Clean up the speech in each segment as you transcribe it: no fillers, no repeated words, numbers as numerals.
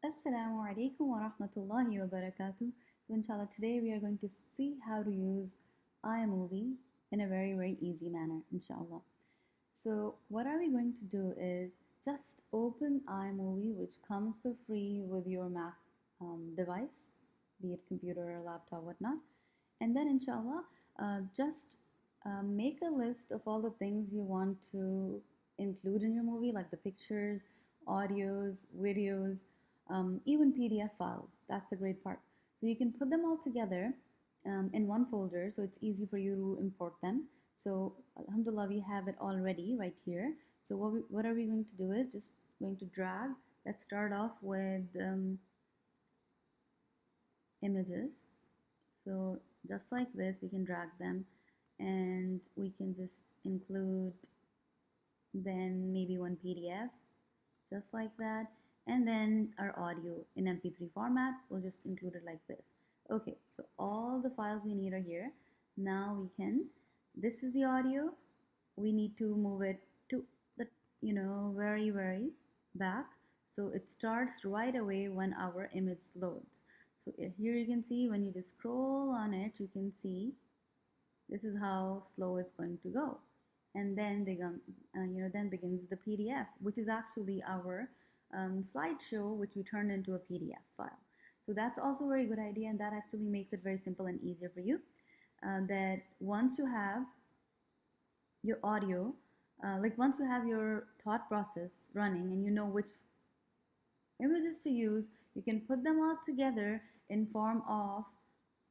Assalamu alaikum wa rahmatullahi wa barakatuh. So inshallah today we are going to see how to use iMovie in a very easy manner, inshallah. So what are we going to do is just open iMovie, which comes for free with your Mac device, be it computer or laptop, whatnot. And then inshallah, just make a list of all the things you want to include in your movie, like the pictures, audios, videos, even PDF files. That's the great part. So you can put them all together in one folder, so it's easy for you to import them. So alhamdulillah, we have it already right here. So what are we going to do is just going to drag. Let's start off with images. So just like this, we can drag them and we can just include then maybe one PDF just like that, and then our audio in MP3 format, we'll just include it like this. Okay, so all the files we need are here. Now we can, this is the audio, we need to move it to the very back, so it starts right away when our image loads. So here you can see when you just scroll on it, you can see this is how slow it's going to go. And then then begins the PDF, which is actually our slideshow, which we turned into a PDF file. So that's also a very good idea, and that actually makes it very simple and easier for you. That once you have your audio, once you have your thought process running and you know which images to use, you can put them all together in form of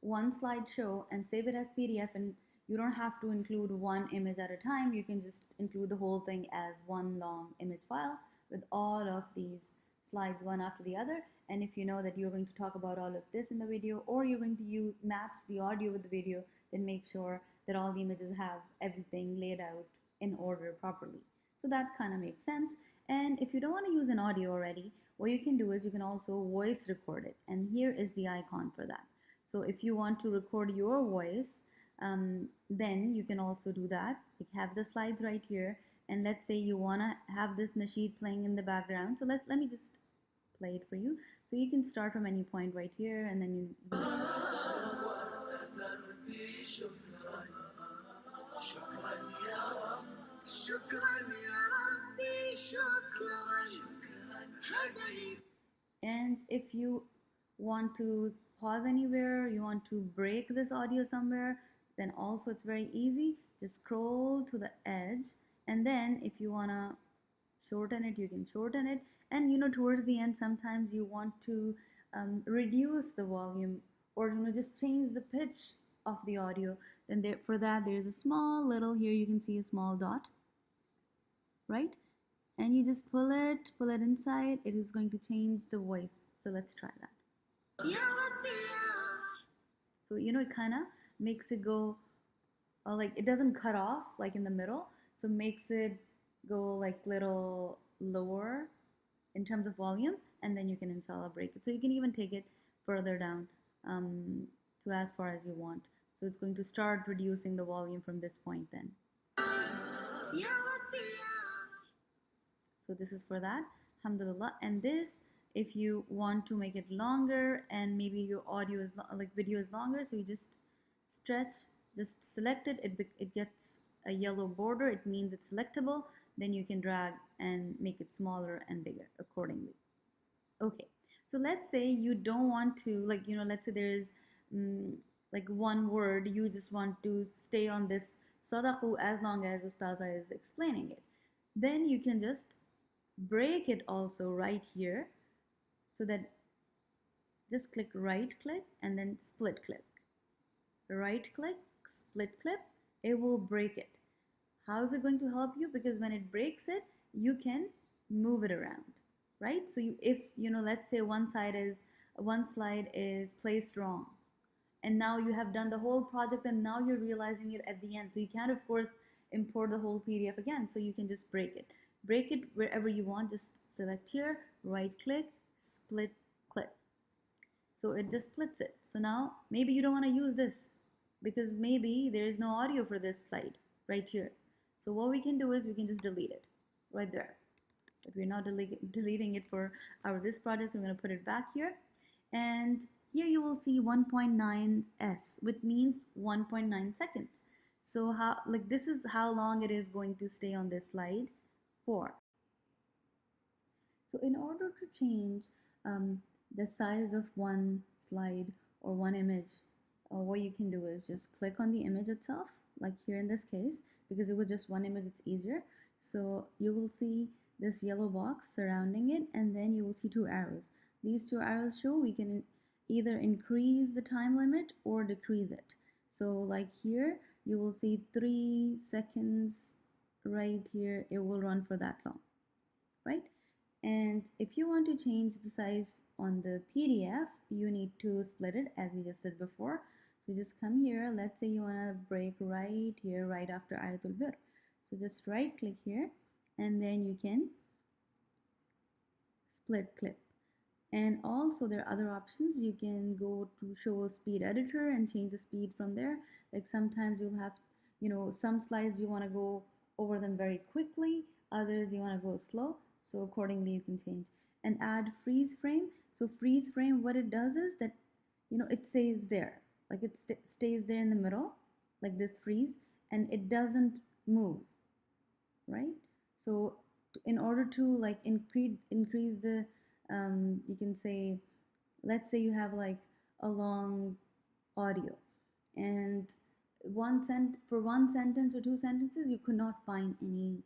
one slideshow and save it as PDF, and you don't have to include one image at a time. You can just include the whole thing as one long image file with all of these slides one after the other. And if you know that you're going to talk about all of this in the video, or you're going to match the audio with the video, then make sure that all the images have everything laid out in order properly. So that kind of makes sense. And if you don't want to use an audio already, what you can do is you can also voice record it. And here is the icon for that. So if you want to record your voice, then you can also do that. You have the slides right here, and let's say you want to have this nasheed playing in the background. So let me just play it for you. So you can start from any point right here, and then you and if you want to pause anywhere, you want to break this audio somewhere, then also it's very easy. Just scroll to the edge, and then if you want to shorten it, you can shorten it. And towards the end, sometimes you want to reduce the volume, or just change the pitch of the audio. Then for that, there's a small little, here you can see a small dot, right? And you just pull it inside. It is going to change the voice. So let's try that. So it kind of makes it go like it doesn't cut off like in the middle, so makes it go like little lower in terms of volume, and then you can inshallah break it. So you can even take it further down to as far as you want. So it's going to start reducing the volume from this point then. So this is for that, alhamdulillah. And this, if you want to make it longer and maybe your audio is video is longer, so you just stretch, just select it, it gets a yellow border, it means it's selectable. Then you can drag and make it smaller and bigger accordingly. Okay, so let's say you don't want to, let's say there is one word, you just want to stay on this sadaqu as long as Ustaza is explaining it. Then you can just break it also right here, so that just click right click and then split click. Right click, split click, it will break it. How is it going to help you? Because when it breaks it, you can move it around, right? So if let's say one slide is placed wrong, and now you have done the whole project and now you're realizing it at the end. So you can't, of course, import the whole PDF again. So you can just break it. Break it wherever you want. Just select here, right click, split click. So it just splits it. So now maybe you don't want to use this because maybe there is no audio for this slide right here. So what we can do is we can just delete it right there. but we're not deleting it for our this project, so I'm going to put it back here. And here you will see 1.9s, which means 1.9 seconds. So how, like, this is how long it is going to stay on this slide for. So in order to change the size of one slide or one image, what you can do is just click on the image itself, like here in this case, because it was just one image, it's easier. So you will see this yellow box surrounding it, and then you will see two arrows. These two arrows show we can either increase the time limit or decrease it. So like here, you will see 3 seconds right here, it will run for that long, right? And if you want to change the size on the PDF, you need to split it as we just did before. So just come here, let's say you want to break right here, right after Ayatul Bir. So just right click here, and then you can split clip. And also there are other options. You can go to show speed editor and change the speed from there. Like sometimes you'll have, some slides you want to go over them very quickly, others you want to go slow. So accordingly you can change. And add freeze frame. So freeze frame, what it does is that, it stays there. Like it stays there in the middle, like this freeze, and it doesn't move, right? So in order to like increase the, you can say, let's say you have like a long audio, and for one sentence or two sentences you could not find any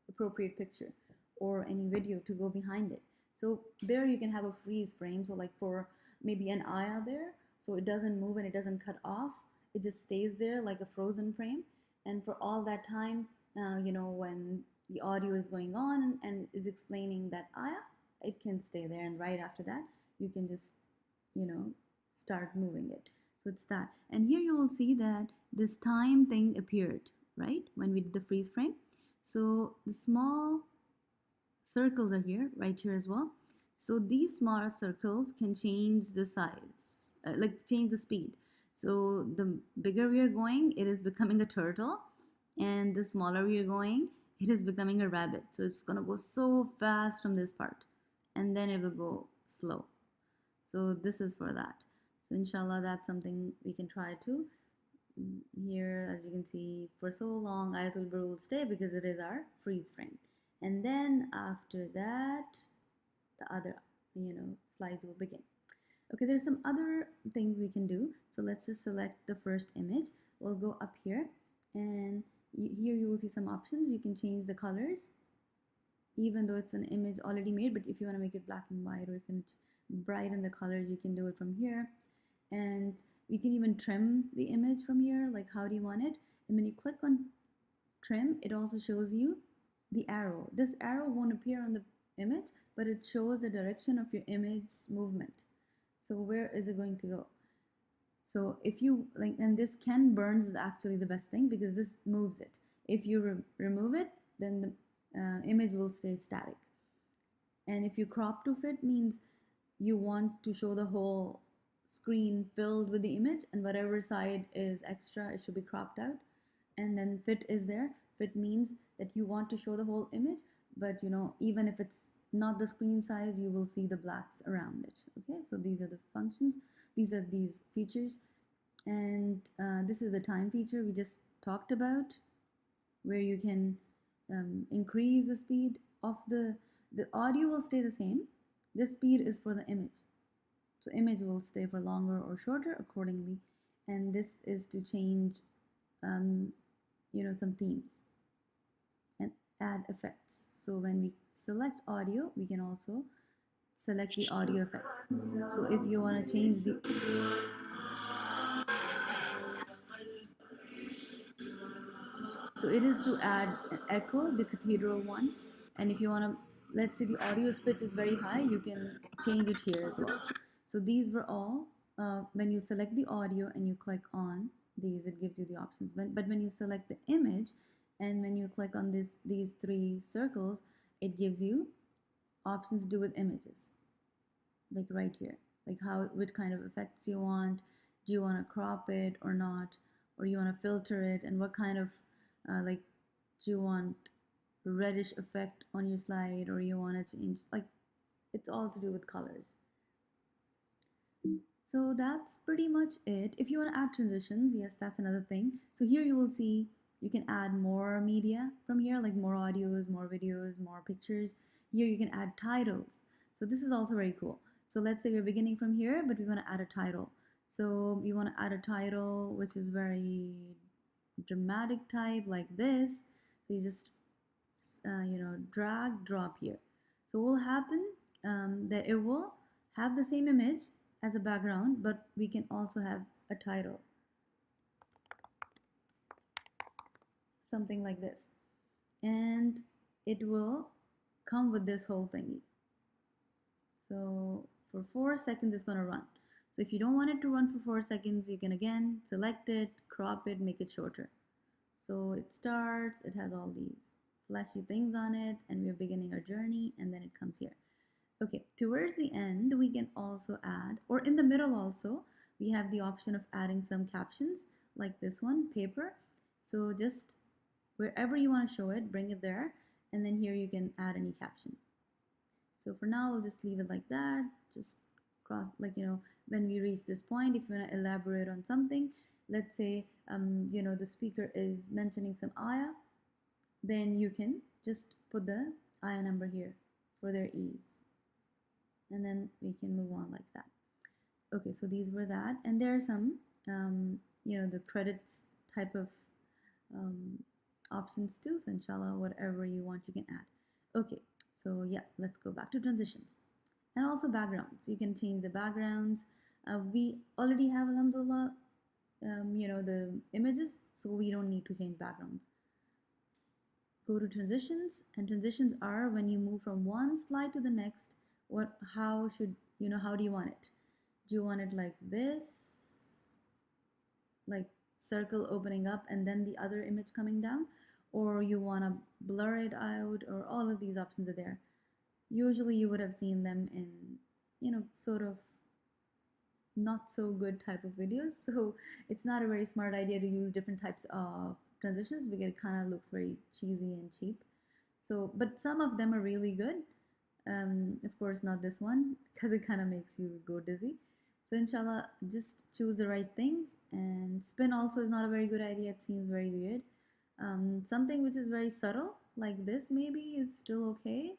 appropriate picture or any video to go behind it. So there you can have a freeze frame. So like for maybe an eye out there, so it doesn't move and it doesn't cut off. It just stays there like a frozen frame. And for all that time, when the audio is going on and is explaining that ayah, it can stay there. And right after that, you can just, start moving it. So it's that. And here you will see that this time thing appeared, right? When we did the freeze frame. So the small circles are here, right here as well. So these small circles can change the size, like change the speed. So the bigger we are going, it is becoming a turtle, and the smaller we are going, it is becoming a rabbit. So it's gonna go so fast from this part, and then it will go slow. So this is for that. So inshallah, that's something we can try to. Here, as you can see, for so long Ayatul Bir will stay because it is our freeze frame. And then after that, the other, slides will begin. Okay, there's some other things we can do. So let's just select the first image. We'll go up here, and here you will see some options. You can change the colors, even though it's an image already made, but if you want to make it black and white, or if it's bright in the colors, you can do it from here. And you can even trim the image from here, like how do you want it. And when you click on trim, it also shows you the arrow. This arrow won't appear on the image, but it shows the direction of your image's movement. So where is it going to go? So if you like, and this Ken Burns is actually the best thing because this moves it. If you remove it, then the image will stay static. And if you crop to fit, means you want to show the whole screen filled with the image, and whatever side is extra, it should be cropped out. And then fit is there. Fit means that you want to show the whole image, but even if it's not the screen size, you will see the blacks around it. Okay, so these are the functions. These are these features. And this is the time feature we just talked about, where you can increase the speed of the audio will stay the same. The speed is for the image. So image will stay for longer or shorter accordingly. And this is to change, some themes and add effects. So when we select audio, we can also select the audio effects. So if you want to change the so it is to add an echo, the cathedral one. And if you want to, let's say the audio pitch is very high, you can change it here as well. So these were all, when you select the audio and you click on these, it gives you the options. But when you select the image and when you click on these three circles, it gives you options to do with images, like right here, like which kind of effects you want. Do you want to crop it or not, or you want to filter it, and what kind of like do you want reddish effect on your slide, or you want to change, like, it's all to do with colors. So that's pretty much it. If you want to add transitions, yes, that's another thing. So here you will see you can add more media from here, like more audios, more videos, more pictures. Here you can add titles. So this is also very cool. So let's say we're beginning from here, but we want to add a title. So we want to add a title which is very dramatic type, like this. So you just drag, drop here. So what will happen, that it will have the same image as a background, but we can also have a title, something like this, and it will come with this whole thingy. So for 4 seconds it's going to run. So if you don't want it to run for 4 seconds, you can again select it, crop it, make it shorter. So it starts, it has all these flashy things on it, and we're beginning our journey, and then it comes here. Okay, towards the end, we can also add, or in the middle also, we have the option of adding some captions, like this one, paper. So just wherever you want to show it, bring it there, and then here you can add any caption. So for now, we'll just leave it like that, just cross, like, when we reach this point, if you want to elaborate on something, let's say, the speaker is mentioning some ayah, then you can just put the ayah number here for their ease. And then we can move on like that. Okay, so these were that. And there are some, the credits type of um, options too. So inshallah, whatever you want, you can add. Okay, so yeah, let's go back to transitions. And also backgrounds. You can change the backgrounds. We already have, alhamdulillah, the images, so we don't need to change backgrounds. Go to transitions, and transitions are when you move from one slide to the next. How do you want it? Do you want it like this, like circle opening up and then the other image coming down, or you want to blur it out, or all of these options are there. Usually you would have seen them in, sort of not so good type of videos. So it's not a very smart idea to use different types of transitions because it kind of looks very cheesy and cheap. So, but some of them are really good. Of course, not this one because it kind of makes you go dizzy. So inshallah, just choose the right things. And spin also is not a very good idea. It seems very weird. Something which is very subtle, like this maybe, is still okay.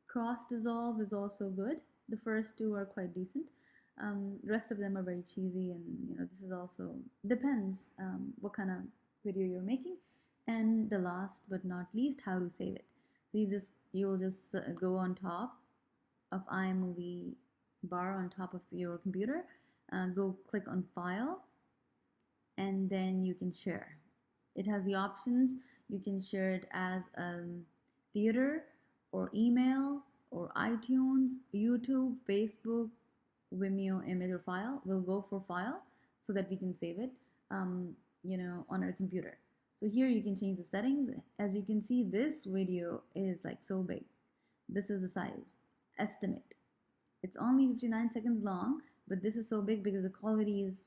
Cross dissolve is also good. The first two are quite decent. Rest of them are very cheesy, and this is also depends what kind of video you're making. And the last but not least, how to save it. So you will just go on top of iMovie bar on top of your computer, go click on File, and then you can share. It has the options. You can share it as theater or email or iTunes, YouTube, Facebook, Vimeo image or file. We'll go for file so that we can save it, on our computer. So here you can change the settings. As you can see, this video is like so big. This is the size. Estimate. It's only 59 seconds long, but this is so big because the quality is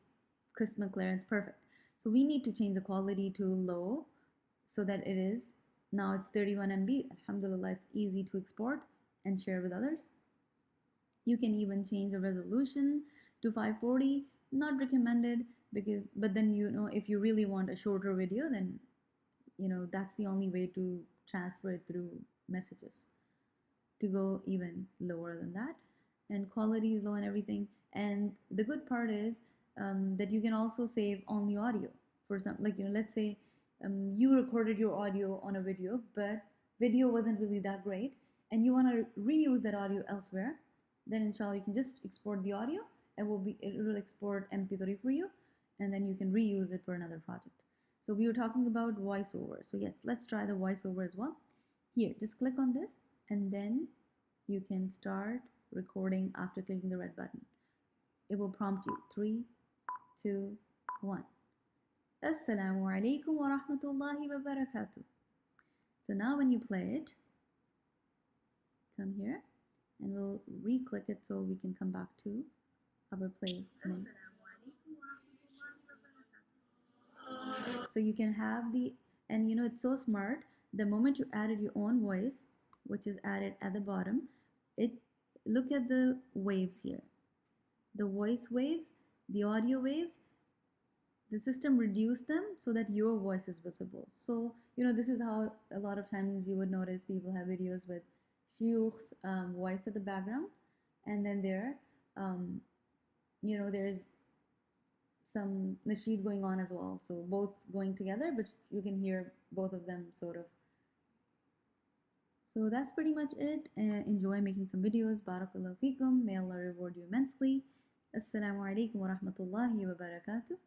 crisp and clear and it's perfect. So we need to change the quality to low so that it is, now it's 31 MB. Alhamdulillah, it's easy to export and share with others. You can even change the resolution to 540. Not recommended but then if you really want a shorter video, then that's the only way to transfer it through messages, to go even lower than that. And quality is low and everything. And the good part is that you can also save only audio for some, like, let's say you recorded your audio on a video, but video wasn't really that great, and you want to reuse that audio elsewhere. Then inshallah you can just export the audio, and it will export MP3 for you, and then you can reuse it for another project. So we were talking about voiceover. So yes, let's try the voiceover as well. Here, just click on this, and then you can start recording after clicking the red button. It will prompt you 3, 2, 1. Assalamu alaikum wa rahmatullahi wa barakatuh. So now when you play it, come here, and we'll re-click it so we can come back to our play menu. So you can have and it's so smart The moment you added your own voice, which is added at the bottom, it look at the waves here. The voice waves, the audio waves, the system reduced them so that your voice is visible. So, this is how a lot of times you would notice people have videos with shuyukh's voice at the background, and then um, there's some nasheed going on as well. So both going together, but you can hear both of them sort of. So that's pretty much it. Enjoy making some videos. Barakallahu feekum. May Allah reward you immensely. Assalamu alaikum wa rahmatullahi wa barakatuh.